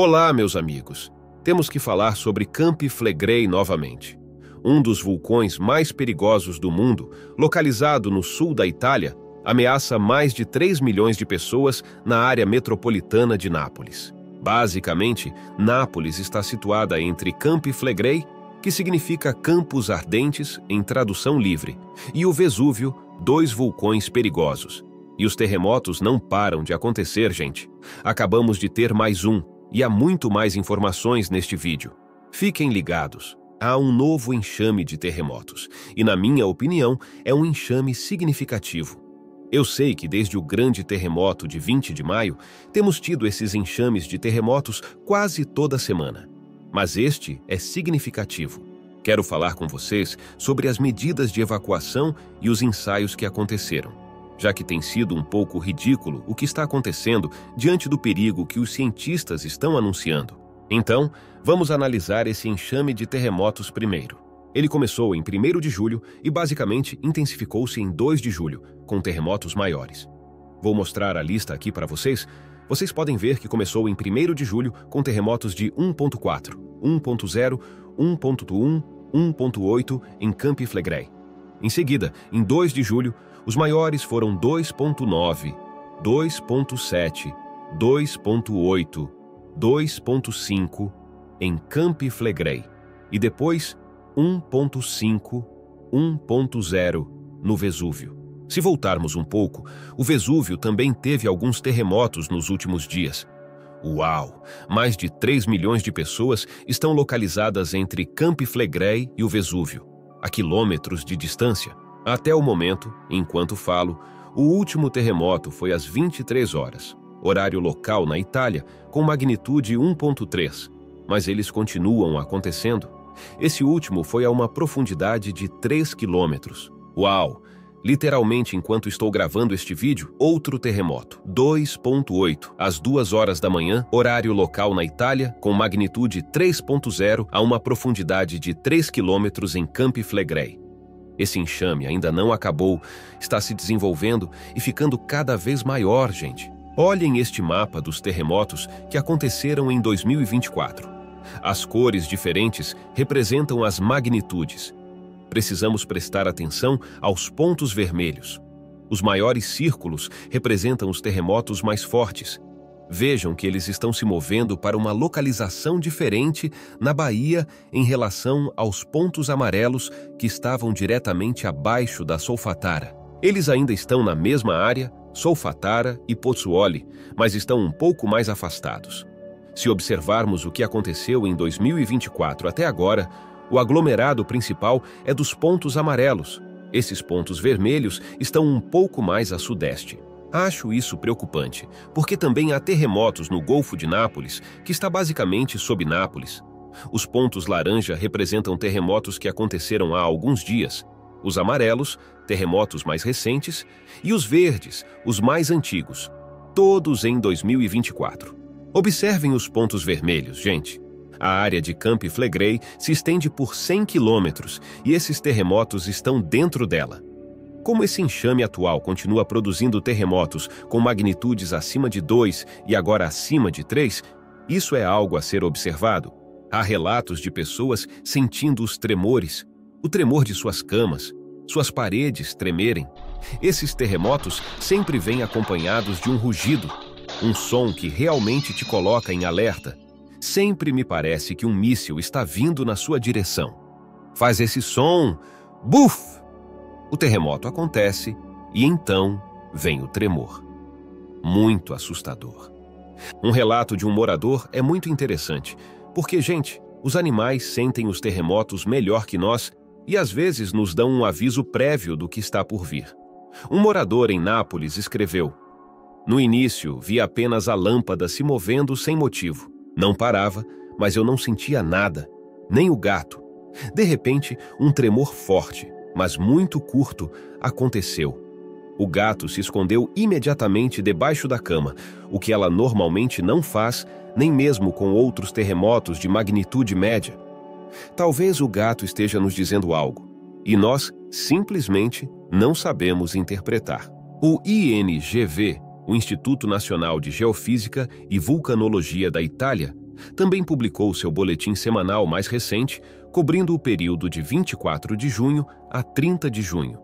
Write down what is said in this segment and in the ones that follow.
Olá, meus amigos. Temos que falar sobre Campi Flegrei novamente. Um dos vulcões mais perigosos do mundo, localizado no sul da Itália, ameaça mais de 3 milhões de pessoas na área metropolitana de Nápoles. Basicamente, Nápoles está situada entre Campi Flegrei, que significa Campos Ardentes em tradução livre, e o Vesúvio, dois vulcões perigosos. E os terremotos não param de acontecer, gente. Acabamos de ter mais um, e há muito mais informações neste vídeo. Fiquem ligados. Há um novo enxame de terremotos, e na minha opinião, é um enxame significativo. Eu sei que desde o grande terremoto de 20 de maio, temos tido esses enxames de terremotos quase toda semana. Mas este é significativo. Quero falar com vocês sobre as medidas de evacuação e os ensaios que aconteceram, já que tem sido um pouco ridículo o que está acontecendo diante do perigo que os cientistas estão anunciando. Então, vamos analisar esse enxame de terremotos primeiro. Ele começou em 1º de julho e basicamente intensificou-se em 2 de julho, com terremotos maiores. Vou mostrar a lista aqui para vocês. Vocês podem ver que começou em 1º de julho com terremotos de 1.4, 1.0, 1.1, 1.8 em Campi Flegrei. Em seguida, em 2 de julho, os maiores foram 2.9, 2.7, 2.8, 2.5 em Campi Flegrei e depois 1.5, 1.0 no Vesúvio. Se voltarmos um pouco, o Vesúvio também teve alguns terremotos nos últimos dias. Uau! Mais de 3 milhões de pessoas estão localizadas entre Campi Flegrei e o Vesúvio, a quilômetros de distância. Até o momento, enquanto falo, o último terremoto foi às 23 horas, horário local na Itália, com magnitude 1.3, mas eles continuam acontecendo. Esse último foi a uma profundidade de 3 quilômetros. Uau! Literalmente, enquanto estou gravando este vídeo, outro terremoto, 2.8, às 2 horas da manhã, horário local na Itália, com magnitude 3.0 a uma profundidade de 3 quilômetros em Campi Flegrei. Esse enxame ainda não acabou, está se desenvolvendo e ficando cada vez maior, gente. Olhem este mapa dos terremotos que aconteceram em 2024. As cores diferentes representam as magnitudes. Precisamos prestar atenção aos pontos vermelhos. Os maiores círculos representam os terremotos mais fortes. Vejam que eles estão se movendo para uma localização diferente na Bahia em relação aos pontos amarelos que estavam diretamente abaixo da Solfatara. Eles ainda estão na mesma área, Solfatara e Pozzuoli, mas estão um pouco mais afastados. Se observarmos o que aconteceu em 2024 até agora, o aglomerado principal é dos pontos amarelos. Esses pontos vermelhos estão um pouco mais a sudeste. Acho isso preocupante, porque também há terremotos no Golfo de Nápoles, que está basicamente sob Nápoles. Os pontos laranja representam terremotos que aconteceram há alguns dias. Os amarelos, terremotos mais recentes, e os verdes, os mais antigos, todos em 2024. Observem os pontos vermelhos, gente. A área de Campi Flegrei se estende por 100 quilômetros e esses terremotos estão dentro dela. Como esse enxame atual continua produzindo terremotos com magnitudes acima de 2 e agora acima de 3, isso é algo a ser observado. Há relatos de pessoas sentindo os tremores, o tremor de suas camas, suas paredes tremerem. Esses terremotos sempre vêm acompanhados de um rugido, um som que realmente te coloca em alerta. Sempre me parece que um míssil está vindo na sua direção. Faz esse som, buf! O terremoto acontece e então vem o tremor. Muito assustador. Um relato de um morador é muito interessante, porque, gente, os animais sentem os terremotos melhor que nós e às vezes nos dão um aviso prévio do que está por vir. Um morador em Nápoles escreveu: "No início, vi apenas a lâmpada se movendo sem motivo. Não parava, mas eu não sentia nada, nem o gato. De repente, um tremor forte, mas muito curto, aconteceu. O gato se escondeu imediatamente debaixo da cama, o que ela normalmente não faz, nem mesmo com outros terremotos de magnitude média. Talvez o gato esteja nos dizendo algo, e nós simplesmente não sabemos interpretar." O INGV, o Instituto Nacional de Geofísica e Vulcanologia da Itália, também publicou seu boletim semanal mais recente, cobrindo o período de 24 de junho a 30 de junho.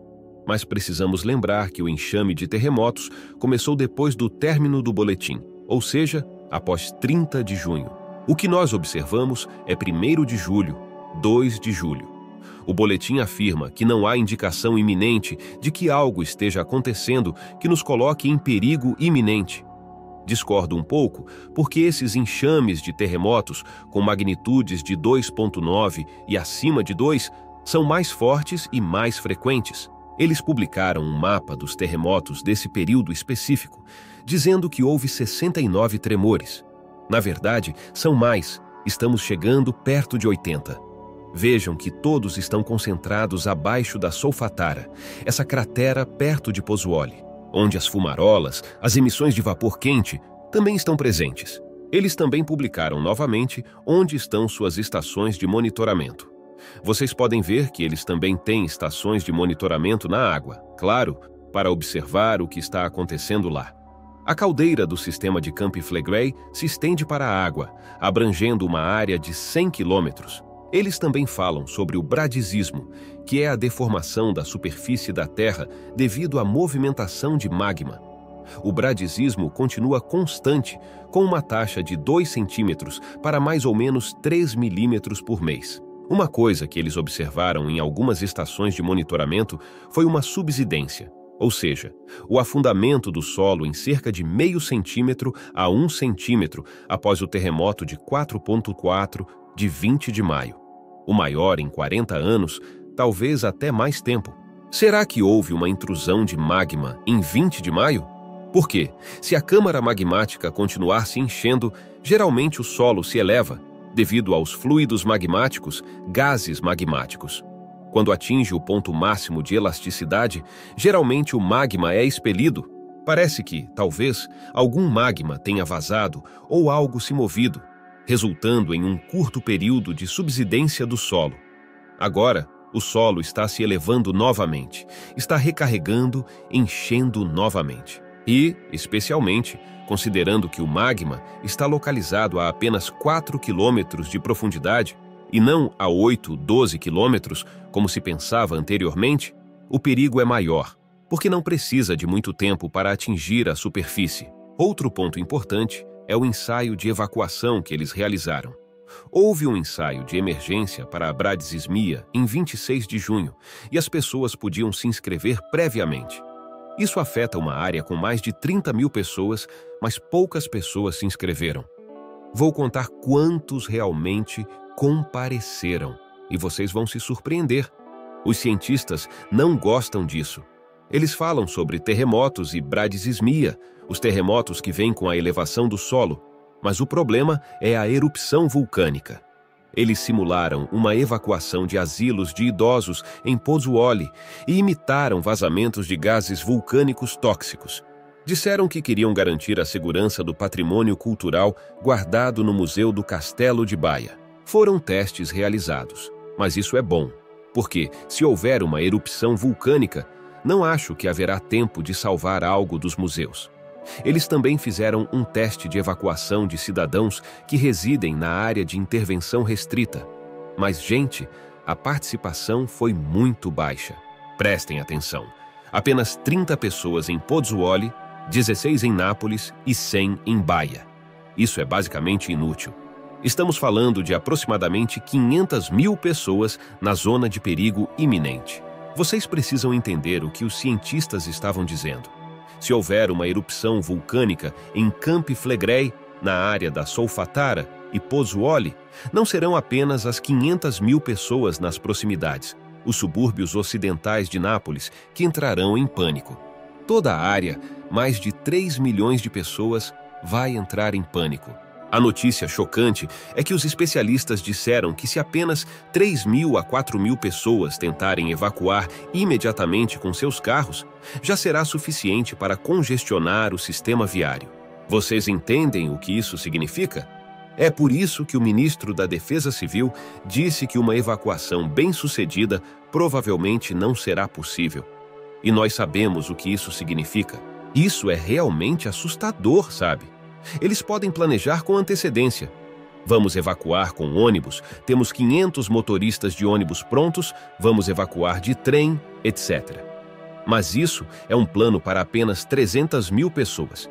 Mas precisamos lembrar que o enxame de terremotos começou depois do término do boletim, ou seja, após 30 de junho. O que nós observamos é 1º de julho, 2 de julho. O boletim afirma que não há indicação iminente de que algo esteja acontecendo que nos coloque em perigo iminente. Discordo um pouco, porque esses enxames de terremotos com magnitudes de 2,9 e acima de 2 são mais fortes e mais frequentes. Eles publicaram um mapa dos terremotos desse período específico, dizendo que houve 69 tremores. Na verdade, são mais, estamos chegando perto de 80. Vejam que todos estão concentrados abaixo da Solfatara, essa cratera perto de Pozzuoli, onde as fumarolas, as emissões de vapor quente, também estão presentes. Eles também publicaram novamente onde estão suas estações de monitoramento. Vocês podem ver que eles também têm estações de monitoramento na água, claro, para observar o que está acontecendo lá. A caldeira do sistema de Campi Flegrei se estende para a água, abrangendo uma área de 100 quilômetros. Eles também falam sobre o bradisismo, que é a deformação da superfície da Terra devido à movimentação de magma. O bradisismo continua constante, com uma taxa de 2 centímetros para mais ou menos 3 milímetros por mês. Uma coisa que eles observaram em algumas estações de monitoramento foi uma subsidência, ou seja, o afundamento do solo em cerca de meio centímetro a 1 centímetro após o terremoto de 4,4 de 20 de maio. O maior em 40 anos, talvez até mais tempo. Será que houve uma intrusão de magma em 20 de maio? Por quê? Se a câmara magmática continuar se enchendo, geralmente o solo se eleva, devido aos fluidos magmáticos, gases magmáticos. Quando atinge o ponto máximo de elasticidade, geralmente o magma é expelido. Parece que, talvez, algum magma tenha vazado ou algo se movido, resultando em um curto período de subsidência do solo. Agora, o solo está se elevando novamente, está recarregando, enchendo novamente. E, especialmente, considerando que o magma está localizado a apenas 4 quilômetros de profundidade e não a 8, 12 quilômetros, como se pensava anteriormente, o perigo é maior, porque não precisa de muito tempo para atingir a superfície. Outro ponto importante é o ensaio de evacuação que eles realizaram. Houve um ensaio de emergência para a bradisismia em 26 de junho e as pessoas podiam se inscrever previamente. Isso afeta uma área com mais de 30 mil pessoas, mas poucas pessoas se inscreveram. Vou contar quantos realmente compareceram e vocês vão se surpreender. Os cientistas não gostam disso. Eles falam sobre terremotos e bradisismia, os terremotos que vêm com a elevação do solo, mas o problema é a erupção vulcânica. Eles simularam uma evacuação de asilos de idosos em Pozzuoli e imitaram vazamentos de gases vulcânicos tóxicos. Disseram que queriam garantir a segurança do patrimônio cultural guardado no Museu do Castelo de Baia. Foram testes realizados, mas isso é bom, porque se houver uma erupção vulcânica, não acho que haverá tempo de salvar algo dos museus. Eles também fizeram um teste de evacuação de cidadãos que residem na área de intervenção restrita. Mas, gente, a participação foi muito baixa. Prestem atenção. Apenas 30 pessoas em Pozzuoli, 16 em Nápoles e 100 em Baia. Isso é basicamente inútil. Estamos falando de aproximadamente 500 mil pessoas na zona de perigo iminente. Vocês precisam entender o que os cientistas estavam dizendo. Se houver uma erupção vulcânica em Campi Flegrei, na área da Solfatara e Pozzuoli, não serão apenas as 500 mil pessoas nas proximidades, os subúrbios ocidentais de Nápoles, que entrarão em pânico. Toda a área, mais de 3 milhões de pessoas, vai entrar em pânico. A notícia chocante é que os especialistas disseram que se apenas 3.000 a 4.000 pessoas tentarem evacuar imediatamente com seus carros, já será suficiente para congestionar o sistema viário. Vocês entendem o que isso significa? É por isso que o ministro da Defesa Civil disse que uma evacuação bem-sucedida provavelmente não será possível. E nós sabemos o que isso significa. Isso é realmente assustador, sabe? Eles podem planejar com antecedência. Vamos evacuar com ônibus, temos 500 motoristas de ônibus prontos, vamos evacuar de trem, etc. Mas isso é um plano para apenas 300 mil pessoas.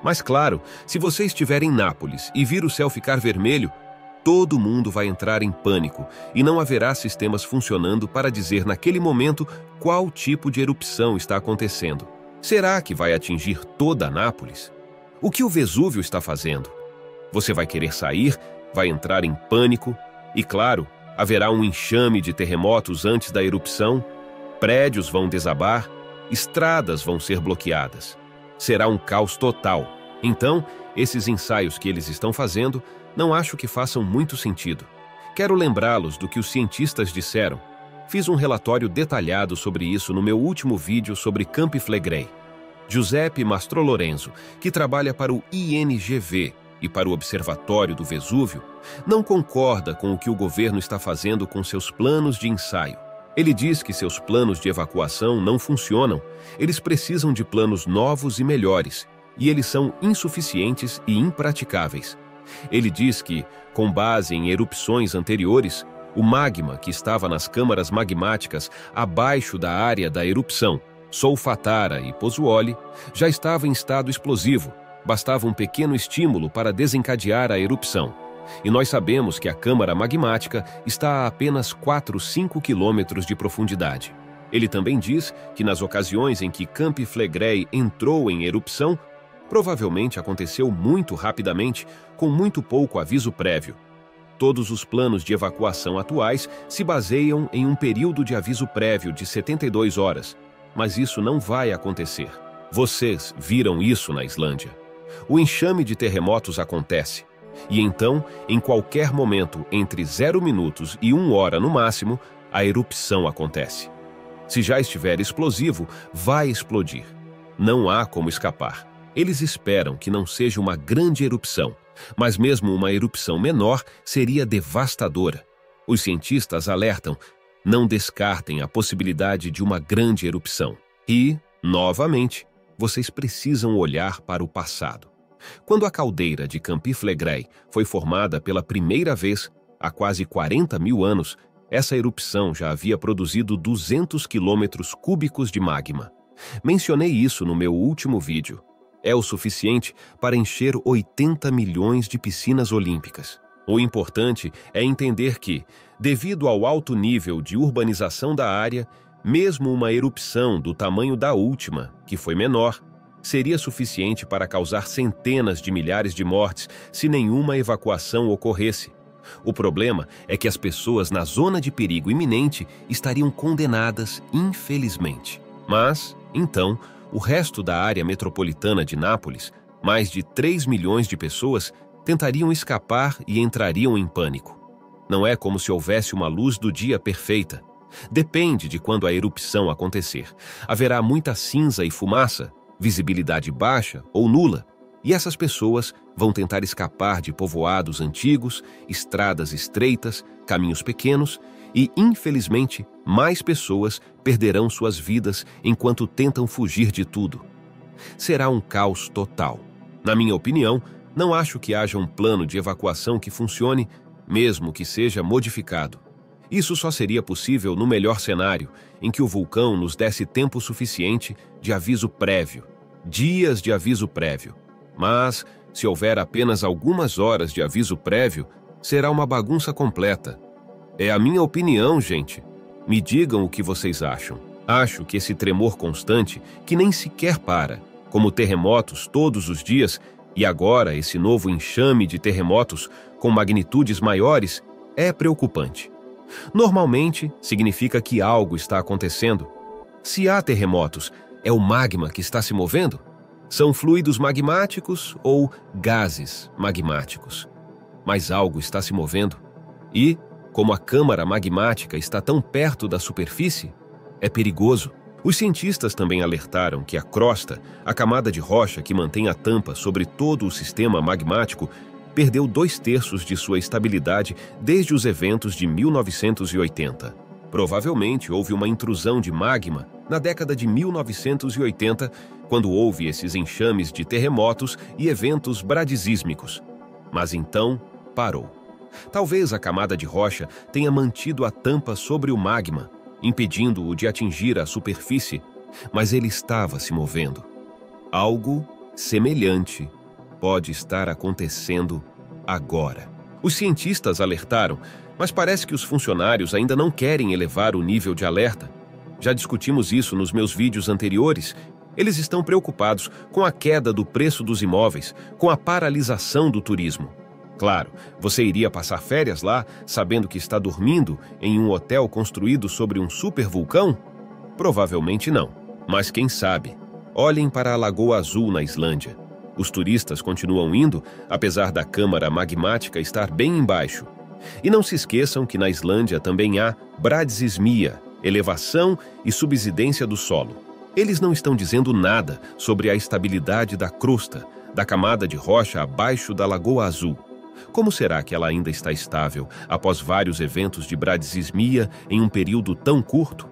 Mas claro, se você estiver em Nápoles e vir o céu ficar vermelho, todo mundo vai entrar em pânico e não haverá sistemas funcionando para dizer naquele momento qual tipo de erupção está acontecendo. Será que vai atingir toda Nápoles? O que o Vesúvio está fazendo? Você vai querer sair, vai entrar em pânico e, claro, haverá um enxame de terremotos antes da erupção, prédios vão desabar, estradas vão ser bloqueadas. Será um caos total. Então, esses ensaios que eles estão fazendo, não acho que façam muito sentido. Quero lembrá-los do que os cientistas disseram. Fiz um relatório detalhado sobre isso no meu último vídeo sobre Campi Flegrei. Giuseppe Mastrolorenzo, que trabalha para o INGV e para o Observatório do Vesúvio, não concorda com o que o governo está fazendo com seus planos de ensaio. Ele diz que seus planos de evacuação não funcionam, eles precisam de planos novos e melhores, e eles são insuficientes e impraticáveis. Ele diz que, com base em erupções anteriores, o magma que estava nas câmaras magmáticas abaixo da área da erupção, Solfatara e Pozzuoli, já estava em estado explosivo, bastava um pequeno estímulo para desencadear a erupção. E nós sabemos que a câmara magmática está a apenas 4-5 quilômetros de profundidade. Ele também diz que nas ocasiões em que Campi Flegrei entrou em erupção, provavelmente aconteceu muito rapidamente, com muito pouco aviso prévio. Todos os planos de evacuação atuais se baseiam em um período de aviso prévio de 72 horas, mas isso não vai acontecer. Vocês viram isso na Islândia. O enxame de terremotos acontece. E então, em qualquer momento entre 0 minutos e 1 hora no máximo, a erupção acontece. Se já estiver explosivo, vai explodir. Não há como escapar. Eles esperam que não seja uma grande erupção, mas mesmo uma erupção menor seria devastadora. Os cientistas alertam, não descartem a possibilidade de uma grande erupção. E, novamente, vocês precisam olhar para o passado. Quando a caldeira de Campi Flegrei foi formada pela primeira vez, há quase 40 mil anos, essa erupção já havia produzido 200 quilômetros cúbicos de magma. Mencionei isso no meu último vídeo. É o suficiente para encher 80 milhões de piscinas olímpicas. O importante é entender que, devido ao alto nível de urbanização da área, mesmo uma erupção do tamanho da última, que foi menor, seria suficiente para causar centenas de milhares de mortes se nenhuma evacuação ocorresse. O problema é que as pessoas na zona de perigo iminente estariam condenadas, infelizmente. Mas, então, o resto da área metropolitana de Nápoles, mais de 3 milhões de pessoas, tentariam escapar e entrariam em pânico. Não é como se houvesse uma luz do dia perfeita. Depende de quando a erupção acontecer. Haverá muita cinza e fumaça, visibilidade baixa ou nula, e essas pessoas vão tentar escapar de povoados antigos, estradas estreitas, caminhos pequenos e, infelizmente, mais pessoas perderão suas vidas enquanto tentam fugir de tudo. Será um caos total. Na minha opinião, não acho que haja um plano de evacuação que funcione, mesmo que seja modificado. Isso só seria possível no melhor cenário, em que o vulcão nos desse tempo suficiente de aviso prévio, dias de aviso prévio. Mas, se houver apenas algumas horas de aviso prévio, será uma bagunça completa. É a minha opinião, gente. Me digam o que vocês acham. Acho que esse tremor constante, que nem sequer para, como terremotos todos os dias, e agora esse novo enxame de terremotos com magnitudes maiores, é preocupante. Normalmente, significa que algo está acontecendo. Se há terremotos, é o magma que está se movendo? São fluidos magmáticos ou gases magmáticos? Mas algo está se movendo. E, como a câmara magmática está tão perto da superfície, é perigoso. Os cientistas também alertaram que a crosta, a camada de rocha que mantém a tampa sobre todo o sistema magmático, perdeu 2/3 de sua estabilidade desde os eventos de 1980. Provavelmente houve uma intrusão de magma na década de 1980, quando houve esses enxames de terremotos e eventos bradisísmicos. Mas então, parou. Talvez a camada de rocha tenha mantido a tampa sobre o magma, impedindo-o de atingir a superfície, mas ele estava se movendo. Algo semelhante pode estar acontecendo agora. Os cientistas alertaram, mas parece que os funcionários ainda não querem elevar o nível de alerta. Já discutimos isso nos meus vídeos anteriores. Eles estão preocupados com a queda do preço dos imóveis, com a paralisação do turismo. Claro, você iria passar férias lá, sabendo que está dormindo em um hotel construído sobre um supervulcão? Provavelmente não, mas quem sabe? Olhem para a Lagoa Azul na Islândia. Os turistas continuam indo, apesar da câmara magmática estar bem embaixo. E não se esqueçam que na Islândia também há bradisismia, elevação e subsidência do solo. Eles não estão dizendo nada sobre a estabilidade da crosta, da camada de rocha abaixo da Lagoa Azul. Como será que ela ainda está estável após vários eventos de bradisismia em um período tão curto?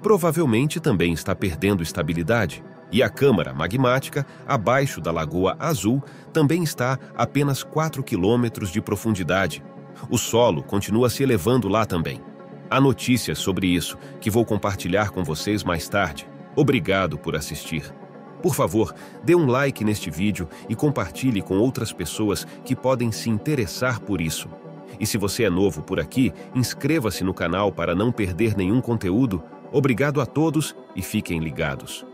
Provavelmente também está perdendo estabilidade. E a câmara magmática, abaixo da Lagoa Azul, também está a apenas 4 quilômetros de profundidade. O solo continua se elevando lá também. Há notícias sobre isso que vou compartilhar com vocês mais tarde. Obrigado por assistir. Por favor, dê um like neste vídeo e compartilhe com outras pessoas que podem se interessar por isso. E se você é novo por aqui, inscreva-se no canal para não perder nenhum conteúdo. Obrigado a todos e fiquem ligados.